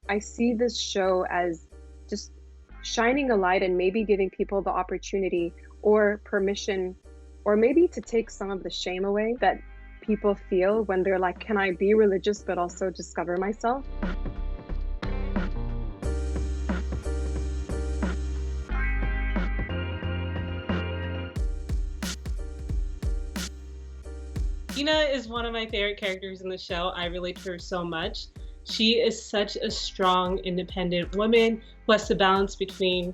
I see this show as just shining a light and maybe giving people the opportunity or permission, or maybe to take some of the shame away that people feel when they're like, can I be religious but also discover myself? Dena is one of my favorite characters in the show. I relate to her so much. She is such a strong, independent woman who has to balance between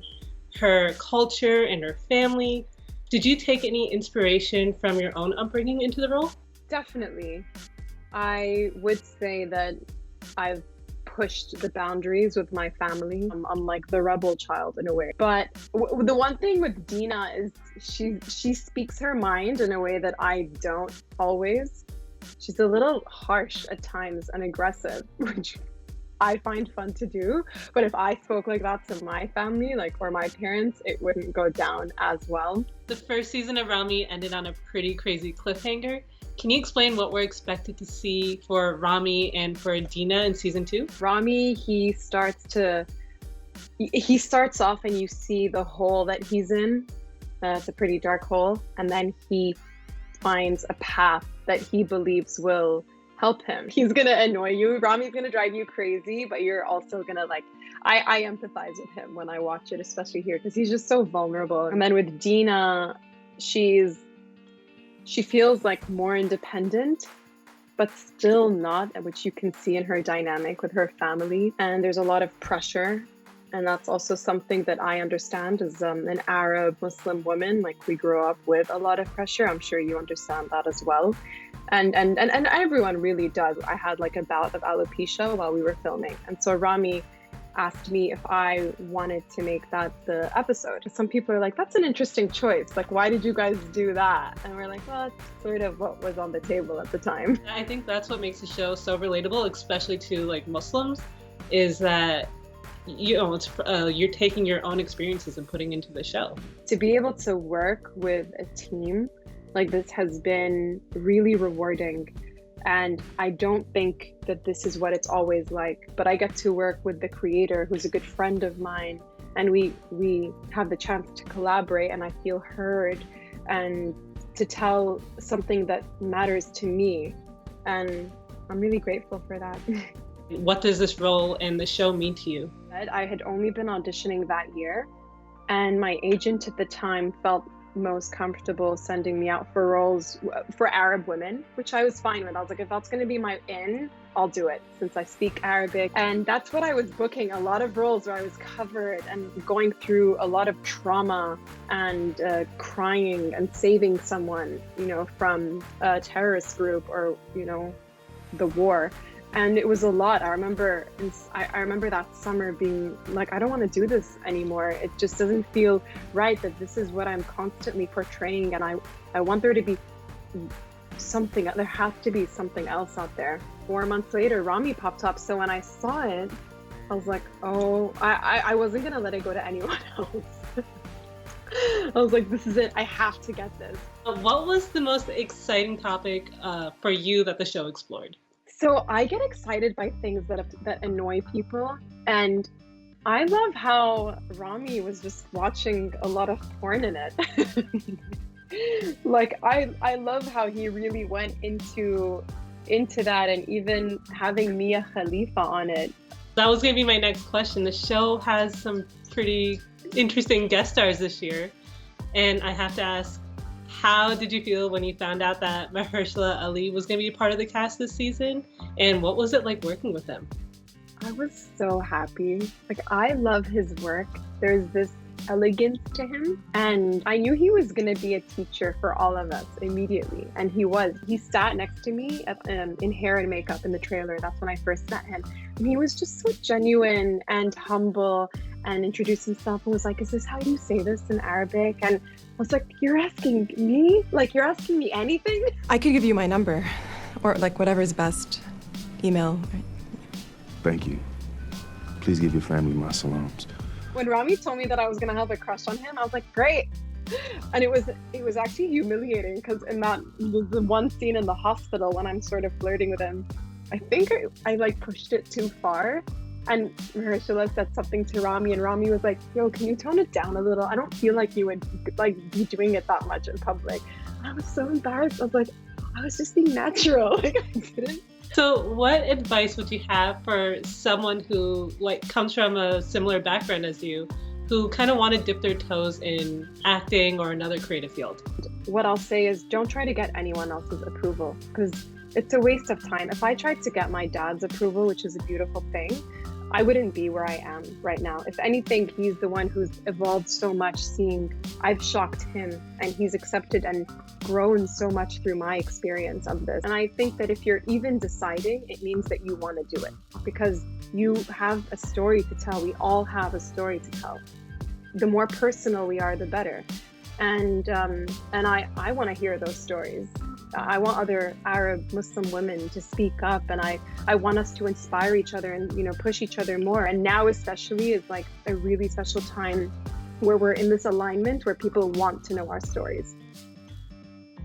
her culture and her family. Did you take any inspiration from your own upbringing into the role? Definitely. I would say that I've pushed the boundaries with my family. I'm like the rebel child in a way. But the one thing with Dena is she speaks her mind in a way that I don't always. She's a little harsh at times and aggressive, which I find fun to do. But if I spoke like that to my family, like or my parents, it wouldn't go down as well. The first season of Ramy ended on a pretty crazy cliffhanger. Can you explain what we're expected to see for Ramy and for Dena in season 2? Ramy, he starts off and you see the hole that he's in. It's a pretty dark hole. And then he finds a path that he believes will help him. He's gonna annoy you. Ramy's gonna drive you crazy, but you're also gonna like, I empathize with him when I watch it, especially here, because he's just so vulnerable. And then with Dena, she feels like more independent, but still not, which you can see in her dynamic with her family. And there's a lot of pressure. And that's also something that I understand as an Arab Muslim woman. Like we grew up with a lot of pressure. I'm sure you understand that as well. And everyone really does. I had like a bout of alopecia while we were filming. And so Ramy asked me if I wanted to make that the episode. Some people are like, that's an interesting choice. Like, why did you guys do that? And we're like, well, it's sort of what was on the table at the time. I think that's what makes the show so relatable, especially to like Muslims, is that it's you're taking your own experiences and putting into the show. To be able to work with a team like this has been really rewarding. And I don't think that this is what it's always like, but I get to work with the creator who's a good friend of mine, and we have the chance to collaborate, and I feel heard and to tell something that matters to me. And I'm really grateful for that. What does this role and the show mean to you? I had only been auditioning that year, and my agent at the time felt most comfortable sending me out for roles for Arab women, which I was fine with. I was like, if that's going to be my in, I'll do it since I speak Arabic. And that's what I was booking, a lot of roles where I was covered and going through a lot of trauma and crying and saving someone, from a terrorist group or, the war. And it was a lot. I remember that summer being like, I don't want to do this anymore. It just doesn't feel right that this is what I'm constantly portraying. And I want there to be something, there has to be something else out there. 4 months later, Ramy popped up. So when I saw it, I was like, oh, I wasn't going to let it go to anyone else. I was like, this is it. I have to get this. What was the most exciting topic for you that the show explored? So I get excited by things that annoy people, and I love how Ramy was just watching a lot of porn in it. Like I love how he really went into that, and even having Mia Khalifa on it. That was going to be my next question. The show has some pretty interesting guest stars this year, and I have to ask, how did you feel when you found out that Mahershala Ali was going to be part of the cast this season? And what was it like working with him? I was so happy. Like, I love his work. There's this elegance to him. And I knew he was going to be a teacher for all of us immediately. And he was. He sat next to me in hair and makeup in the trailer. That's when I first met him. And he was just so genuine and humble and introduced himself and was like, is this how you say this in Arabic? And I was like, you're asking me? Like, you're asking me anything? I could give you my number or like whatever's best. Email. Thank you. Please give your family my salams. When Ramy told me that I was going to have a crush on him, I was like, great. And it was actually humiliating because in the one scene in the hospital when I'm sort of flirting with him, I think I like pushed it too far. And Mahershala said something to Ramy, and Ramy was like, yo, can you tone it down a little? I don't feel like you would like be doing it that much in public. I was so embarrassed. I was like, I was just being natural. Like, I didn't. So what advice would you have for someone who like comes from a similar background as you, who kind of want to dip their toes in acting or another creative field? What I'll say is don't try to get anyone else's approval, because it's a waste of time. If I tried to get my dad's approval, which is a beautiful thing, I wouldn't be where I am right now. If anything, he's the one who's evolved so much, seeing I've shocked him, and he's accepted and grown so much through my experience of this. And I think that if you're even deciding, it means that you want to do it, because you have a story to tell. We all have a story to tell. The more personal we are, the better. And I want to hear those stories. I want other Arab Muslim women to speak up, and I want us to inspire each other and, you know, push each other more. And now especially is like a really special time where we're in this alignment where people want to know our stories.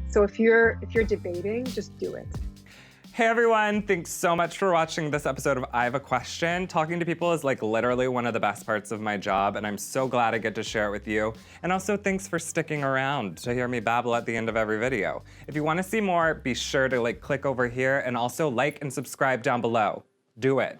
So if you're debating, just do it. Hey everyone, thanks so much for watching this episode of I Have a Question. Talking to people is like literally one of the best parts of my job, and I'm so glad I get to share it with you. And also thanks for sticking around to hear me babble at the end of every video. If you want to see more, be sure to click over here and also like and subscribe down below. Do it.